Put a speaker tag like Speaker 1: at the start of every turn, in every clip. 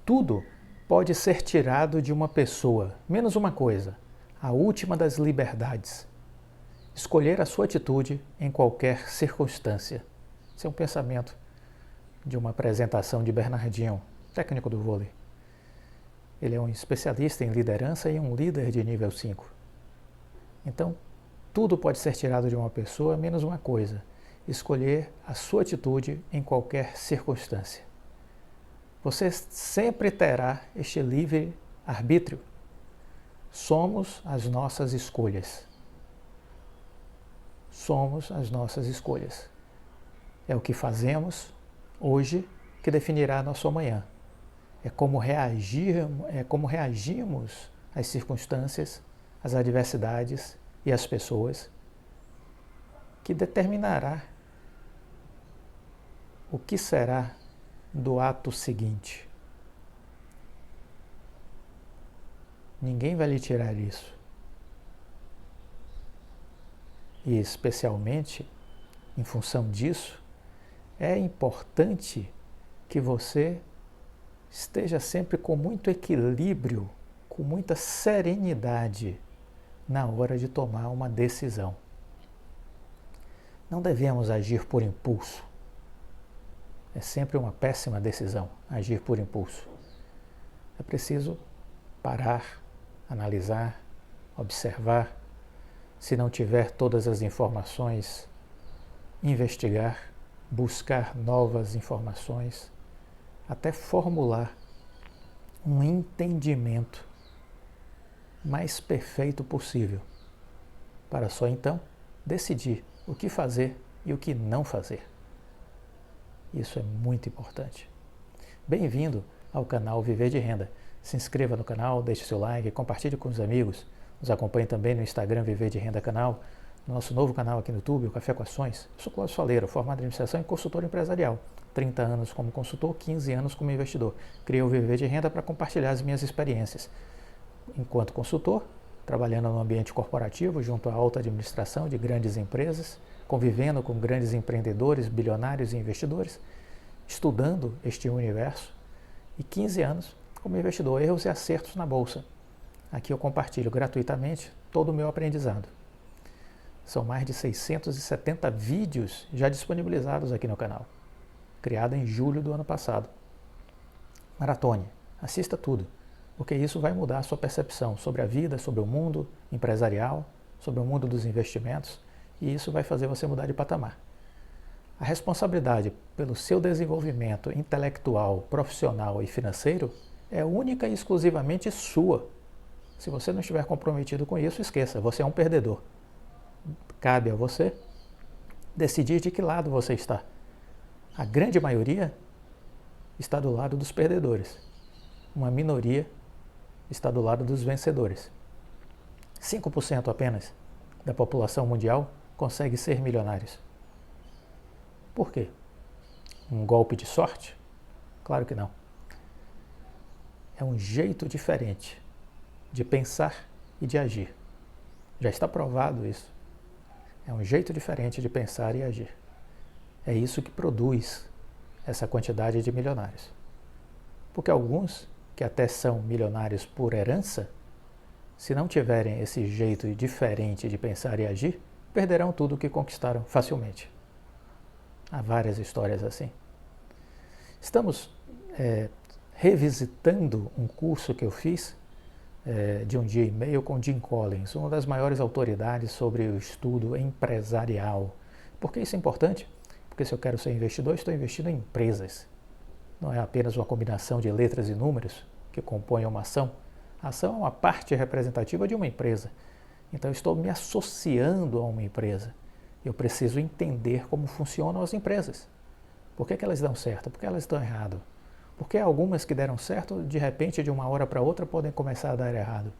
Speaker 1: Tudo pode ser tirado de uma pessoa, menos uma coisa, a última das liberdades. Escolher a sua atitude em qualquer circunstância. Esse é um pensamento de uma apresentação de Bernardinho, técnico do vôlei. Ele é um especialista em liderança e um líder de nível 5. Então, tudo pode ser tirado de uma pessoa, menos uma coisa, escolher a sua atitude em qualquer circunstância. Você sempre terá este livre arbítrio. Somos as nossas escolhas. Somos as nossas escolhas. É o que fazemos hoje que definirá nosso amanhã. É como reagimos às circunstâncias, às adversidades e às pessoas que determinará o que será do ato seguinte. Ninguém vai lhe tirar isso. E especialmente, em função disso, é importante que você esteja sempre com muito equilíbrio, com muita serenidade na hora de tomar uma decisão. Não devemos agir por impulso. É sempre uma péssima decisão, agir por impulso. É preciso parar, analisar, observar. Se não tiver todas as informações, investigar, buscar novas informações, até formular um entendimento mais perfeito possível, para só então decidir o que fazer e o que não fazer. Isso é muito importante. Bem-vindo ao canal Viver de Renda. Se inscreva no canal, deixe seu like, compartilhe com os amigos. Nos acompanhe também no Instagram Viver de Renda Canal, nosso novo canal aqui no YouTube, o Café com Ações. Eu sou Cláudio Faleiro, formado em administração e consultor empresarial. 30 anos como consultor, 15 anos como investidor. Criei o Viver de Renda para compartilhar as minhas experiências. Enquanto consultor, trabalhando no ambiente corporativo, junto à alta administração de grandes empresas, convivendo com grandes empreendedores, bilionários e investidores, estudando este universo, e 15 anos como investidor, erros e acertos na bolsa. Aqui eu compartilho gratuitamente todo o meu aprendizado. São mais de 670 vídeos já disponibilizados aqui no canal, criado em julho do ano passado. Maratone, assista tudo, porque isso vai mudar a sua percepção sobre a vida, sobre o mundo empresarial, sobre o mundo dos investimentos, e isso vai fazer você mudar de patamar. A responsabilidade pelo seu desenvolvimento intelectual, profissional e financeiro é única e exclusivamente sua. Se você não estiver comprometido com isso, esqueça, você é um perdedor. Cabe a você decidir de que lado você está. A grande maioria está do lado dos perdedores. Uma minoria está do lado dos vencedores. 5% apenas da população mundial consegue ser milionários. Por quê? Um golpe de sorte? Claro que não. É um jeito diferente de pensar e de agir. Já está provado isso. É um jeito diferente de pensar e agir. É isso que produz essa quantidade de milionários. Porque alguns, que até são milionários por herança, se não tiverem esse jeito diferente de pensar e agir, perderão tudo o que conquistaram facilmente. Há várias histórias assim. Estamos revisitando um curso que eu fiz de um dia e meio com Jim Collins, uma das maiores autoridades sobre o estudo empresarial. Por que isso é importante? Porque se eu quero ser investidor, estou investindo em empresas. Não é apenas uma combinação de letras e números que compõem uma ação. A ação é uma parte representativa de uma empresa. Então eu estou me associando a uma empresa. Eu preciso entender como funcionam as empresas. Por que elas dão certo? Por que elas dão errado? Porque algumas que deram certo, de repente, de uma hora para outra, podem começar a dar errado.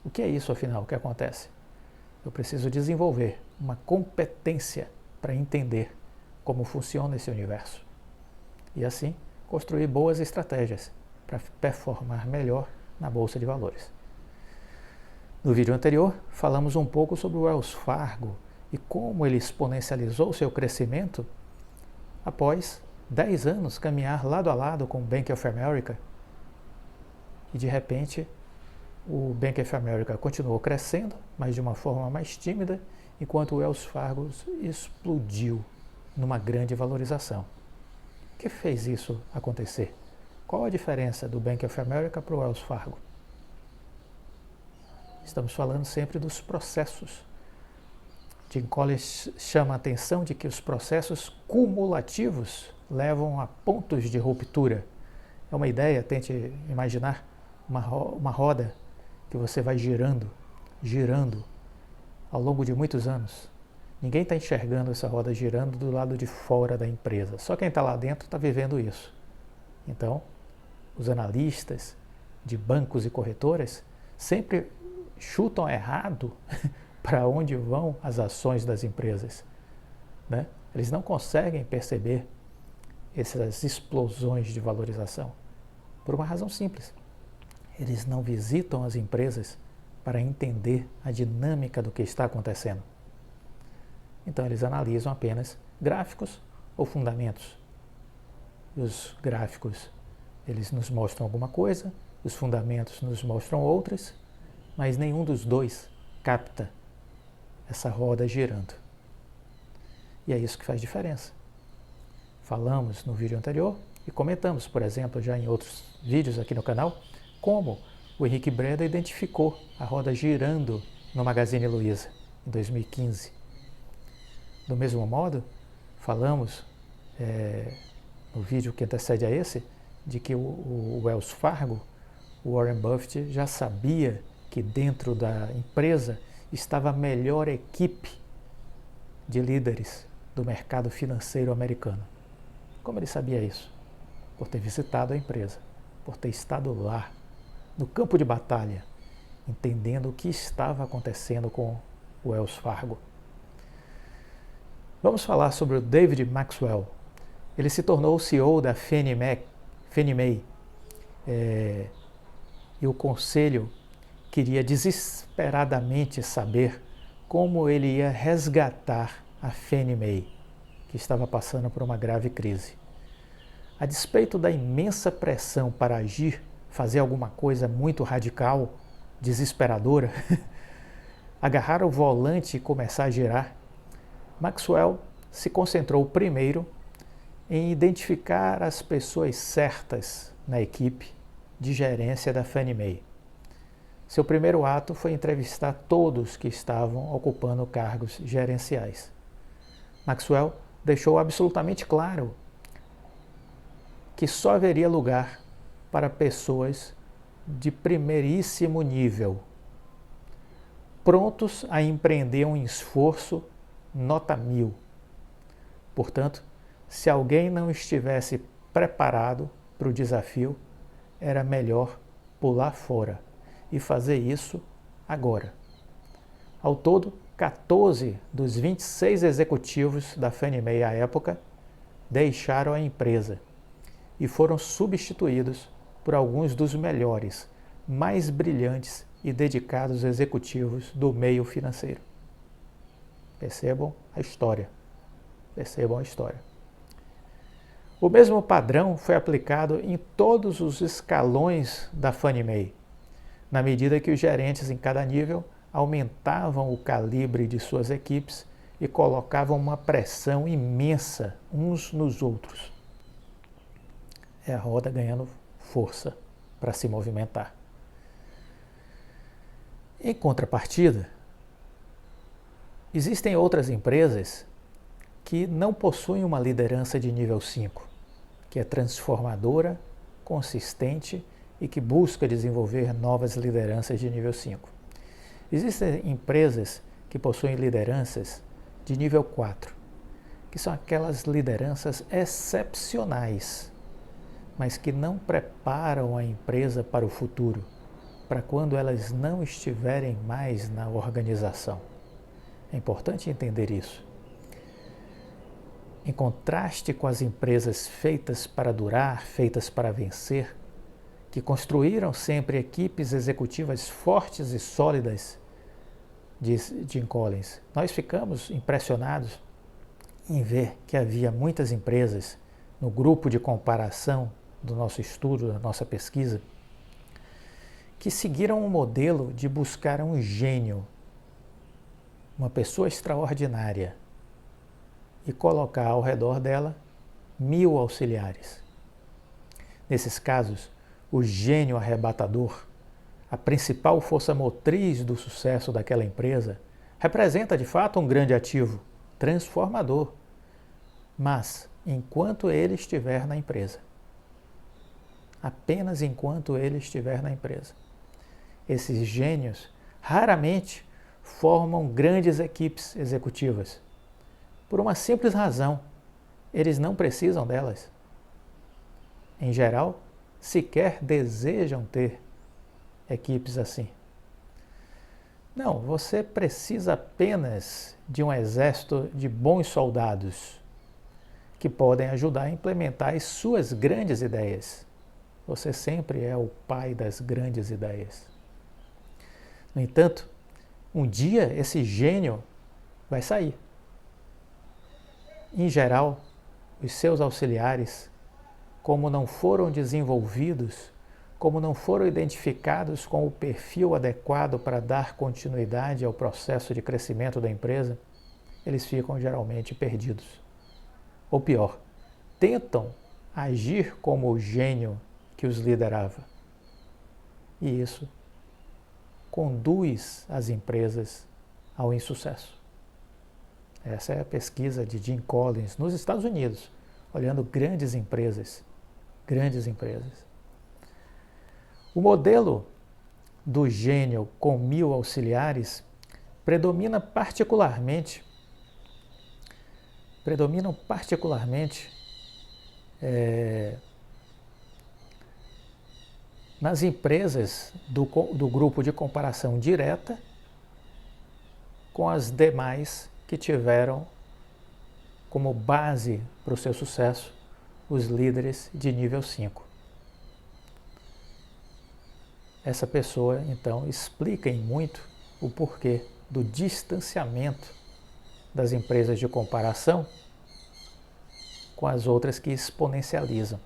Speaker 1: O que é isso, afinal? O que acontece? Eu preciso desenvolver uma competência para entender como funciona esse universo. E assim, construir boas estratégias para performar melhor na Bolsa de Valores. No vídeo anterior, falamos um pouco sobre o Wells Fargo e como ele exponencializou seu crescimento após 10 anos caminhar lado a lado com o Bank of America e de repente o Bank of America continuou crescendo, mas de uma forma mais tímida, enquanto o Wells Fargo explodiu numa grande valorização. O que fez isso acontecer? Qual a diferença do Bank of America para o Wells Fargo? Estamos falando sempre dos processos. Jim Collins chama a atenção de que os processos cumulativos levam a pontos de ruptura. É uma ideia, tente imaginar uma roda que você vai girando ao longo de muitos anos. Ninguém está enxergando essa roda girando do lado de fora da empresa. Só quem está lá dentro está vivendo isso. Então, os analistas de bancos e corretoras sempre chutam errado para onde vão as ações das empresas, né? Eles não conseguem perceber essas explosões de valorização por uma razão simples. Eles não visitam as empresas para entender a dinâmica do que está acontecendo. Então eles analisam apenas gráficos ou fundamentos. Os gráficos, eles nos mostram alguma coisa, os fundamentos nos mostram outras, mas nenhum dos dois capta essa roda girando. E é isso que faz diferença. Falamos no vídeo anterior e comentamos, por exemplo, já em outros vídeos aqui no canal, como o Henrique Breda identificou a roda girando no Magazine Luiza em 2015. Do mesmo modo, falamos no vídeo que antecede a esse, de que o Wells Fargo, o Warren Buffett já sabia que dentro da empresa estava a melhor equipe de líderes do mercado financeiro americano. Como ele sabia isso? Por ter visitado a empresa, por ter estado lá, no campo de batalha, entendendo o que estava acontecendo com o Wells Fargo. Vamos falar sobre o David Maxwell. Ele se tornou o CEO da Fannie Mae e o conselho queria desesperadamente saber como ele ia resgatar a Fannie Mae, que estava passando por uma grave crise. A despeito da imensa pressão para agir, fazer alguma coisa muito radical, desesperadora, agarrar o volante e começar a girar, Maxwell se concentrou primeiro em identificar as pessoas certas na equipe de gerência da Fannie Mae. Seu primeiro ato foi entrevistar todos que estavam ocupando cargos gerenciais. Maxwell deixou absolutamente claro que só haveria lugar para pessoas de primeiríssimo nível, prontos a empreender um esforço nota 1000. Portanto, se alguém não estivesse preparado para o desafio, era melhor pular fora e fazer isso agora. Ao todo, 14 dos 26 executivos da Fannie Mae à época deixaram a empresa e foram substituídos por alguns dos melhores, mais brilhantes e dedicados executivos do meio financeiro. Percebam a história. Percebam a história. O mesmo padrão foi aplicado em todos os escalões da Fannie Mae, na medida que os gerentes em cada nível aumentavam o calibre de suas equipes e colocavam uma pressão imensa uns nos outros. É a roda ganhando força para se movimentar. Em contrapartida, existem outras empresas que não possuem uma liderança de nível 5, que é transformadora, consistente e que busca desenvolver novas lideranças de nível 5. Existem empresas que possuem lideranças de nível 4, que são aquelas lideranças excepcionais, mas que não preparam a empresa para o futuro, para quando elas não estiverem mais na organização. É importante entender isso. Em contraste com as empresas feitas para durar, feitas para vencer, que construíram sempre equipes executivas fortes e sólidas, diz Jim Collins, nós ficamos impressionados em ver que havia muitas empresas no grupo de comparação do nosso estudo, da nossa pesquisa, que seguiram um modelo de buscar um gênio, uma pessoa extraordinária, e colocar ao redor dela 1000 auxiliares. Nesses casos, o gênio arrebatador, a principal força motriz do sucesso daquela empresa, representa de fato um grande ativo, transformador, mas enquanto ele estiver na empresa. Apenas enquanto ele estiver na empresa. Esses gênios raramente formam grandes equipes executivas. Por uma simples razão, eles não precisam delas. Em geral, sequer desejam ter equipes assim. Não, você precisa apenas de um exército de bons soldados que podem ajudar a implementar as suas grandes ideias. Você sempre é o pai das grandes ideias. No entanto, um dia esse gênio vai sair. Em geral, os seus auxiliares, como não foram desenvolvidos, como não foram identificados com o perfil adequado para dar continuidade ao processo de crescimento da empresa, eles ficam geralmente perdidos. Ou pior, tentam agir como o gênio que os liderava. E isso conduz as empresas ao insucesso. Essa é a pesquisa de Jim Collins nos Estados Unidos, olhando grandes empresas. Grandes empresas. O modelo do gênio com 1000 auxiliares predominam particularmente nas empresas do grupo de comparação direta com as demais que tiveram como base para o seu sucesso os líderes de nível 5. Essa pessoa, então, explica em muito o porquê do distanciamento das empresas de comparação com as outras que exponencializam.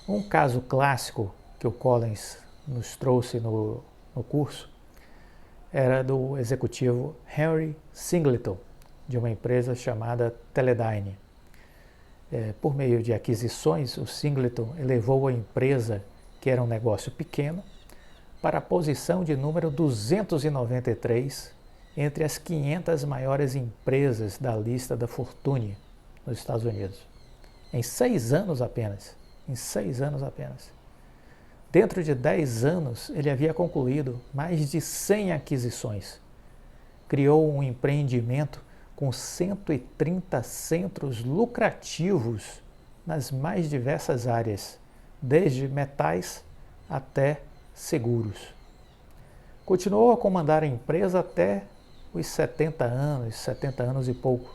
Speaker 1: Um caso clássico que o Collins nos trouxe no curso era do executivo Henry Singleton, de uma empresa chamada Teledyne. Por meio de aquisições, o Singleton elevou a empresa, que era um negócio pequeno, para a posição de número 293 entre as 500 maiores empresas da lista da Fortune nos Estados Unidos. Em 6 anos apenas. Dentro de 10 anos, ele havia concluído mais de 100 aquisições. Criou um empreendimento com 130 centros lucrativos nas mais diversas áreas, desde metais até seguros. Continuou a comandar a empresa até os 70 anos e pouco,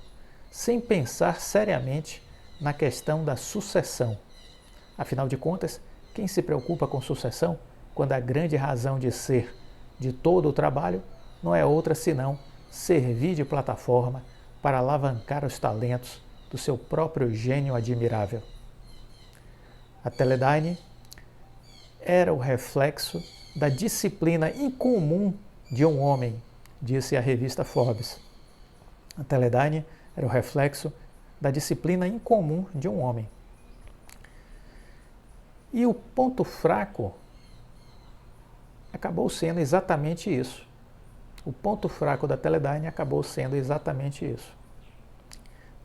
Speaker 1: sem pensar seriamente na questão da sucessão. Afinal de contas, quem se preocupa com sucessão quando a grande razão de ser de todo o trabalho não é outra senão servir de plataforma para alavancar os talentos do seu próprio gênio admirável? A Teledyne era o reflexo da disciplina incomum de um homem, disse a revista Forbes. A Teledyne era o reflexo da disciplina incomum de um homem. E o ponto fraco acabou sendo exatamente isso. O ponto fraco da Teledyne acabou sendo exatamente isso.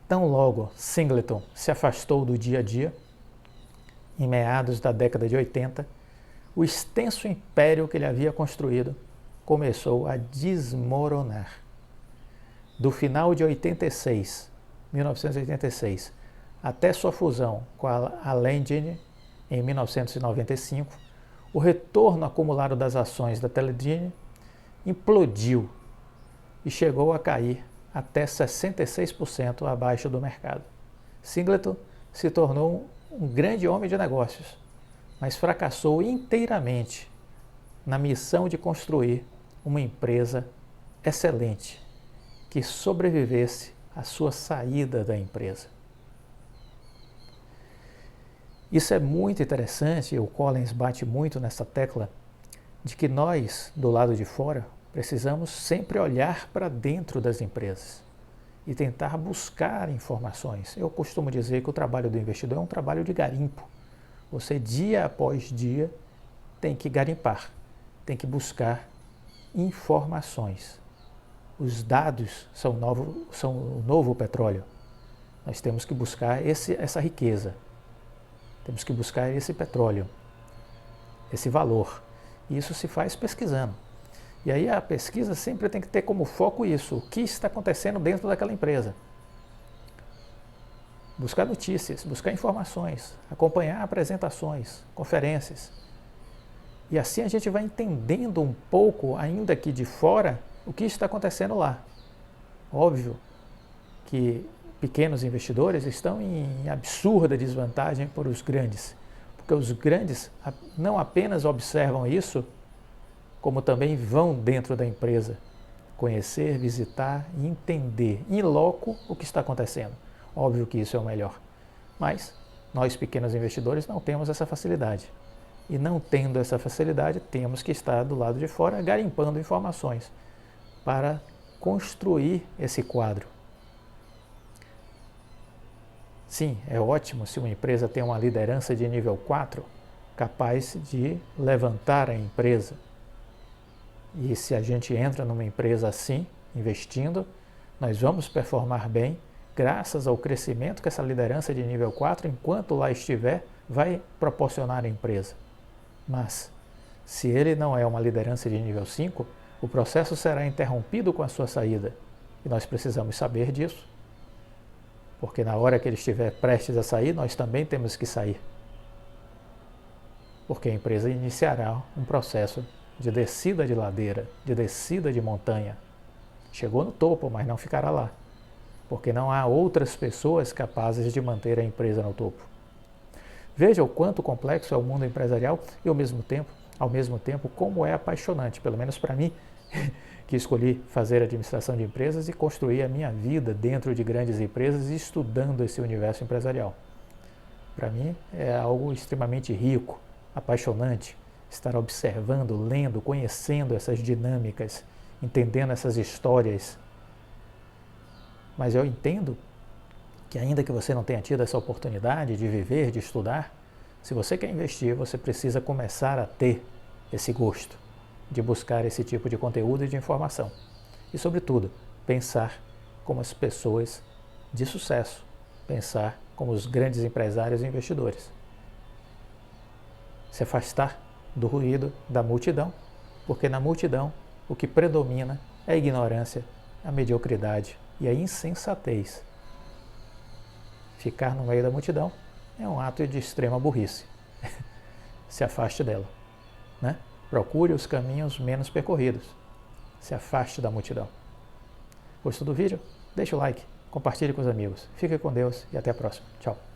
Speaker 1: Tão logo Singleton se afastou do dia a dia, em meados da década de 80, o extenso império que ele havia construído começou a desmoronar. Do final de 1986, até sua fusão com a Landine em 1995, o retorno acumulado das ações da Teledyne implodiu e chegou a cair até 66% abaixo do mercado. Singleton se tornou um grande homem de negócios, mas fracassou inteiramente na missão de construir uma empresa excelente que sobrevivesse à sua saída da empresa. Isso é muito interessante, o Collins bate muito nessa tecla, de que nós, do lado de fora, precisamos sempre olhar para dentro das empresas e tentar buscar informações. Eu costumo dizer que o trabalho do investidor é um trabalho de garimpo. Você, dia após dia, tem que garimpar, tem que buscar informações. Os dados são o novo petróleo. Nós temos que buscar essa riqueza, temos que buscar esse petróleo, esse valor. E isso se faz pesquisando. E aí a pesquisa sempre tem que ter como foco isso, o que está acontecendo dentro daquela empresa. Buscar notícias, buscar informações, acompanhar apresentações, conferências. E assim a gente vai entendendo um pouco, ainda que de fora, o que está acontecendo lá. Óbvio que pequenos investidores estão em absurda desvantagem por os grandes, porque os grandes não apenas observam isso, como também vão dentro da empresa, conhecer, visitar e entender in loco o que está acontecendo. Óbvio que isso é o melhor, mas nós pequenos investidores não temos essa facilidade. E não tendo essa facilidade, temos que estar do lado de fora garimpando informações para construir esse quadro. Sim, é ótimo se uma empresa tem uma liderança de nível 4 capaz de levantar a empresa. E se a gente entra numa empresa assim, investindo, nós vamos performar bem graças ao crescimento que essa liderança de nível 4, enquanto lá estiver, vai proporcionar à empresa. Mas, se ele não é uma liderança de nível 5, o processo será interrompido com a sua saída. E nós precisamos saber disso. Porque na hora que ele estiver prestes a sair, nós também temos que sair. Porque a empresa iniciará um processo de descida de ladeira, de descida de montanha. Chegou no topo, mas não ficará lá. Porque não há outras pessoas capazes de manter a empresa no topo. Veja o quanto complexo é o mundo empresarial e ao mesmo tempo, como é apaixonante, pelo menos para mim, que escolhi fazer administração de empresas e construir a minha vida dentro de grandes empresas estudando esse universo empresarial. Para mim é algo extremamente rico, apaixonante, estar observando, lendo, conhecendo essas dinâmicas, entendendo essas histórias. Mas eu entendo que ainda que você não tenha tido essa oportunidade de viver, de estudar, se você quer investir, você precisa começar a ter esse gosto de buscar esse tipo de conteúdo e de informação. E, sobretudo, pensar como as pessoas de sucesso, pensar como os grandes empresários e investidores. Se afastar do ruído da multidão, porque na multidão o que predomina é a ignorância, a mediocridade e a insensatez. Ficar no meio da multidão é um ato de extrema burrice. Se afaste dela, né? Procure os caminhos menos percorridos. Se afaste da multidão. Gostou do vídeo? Deixa o like, compartilhe com os amigos. Fique com Deus e até a próxima. Tchau.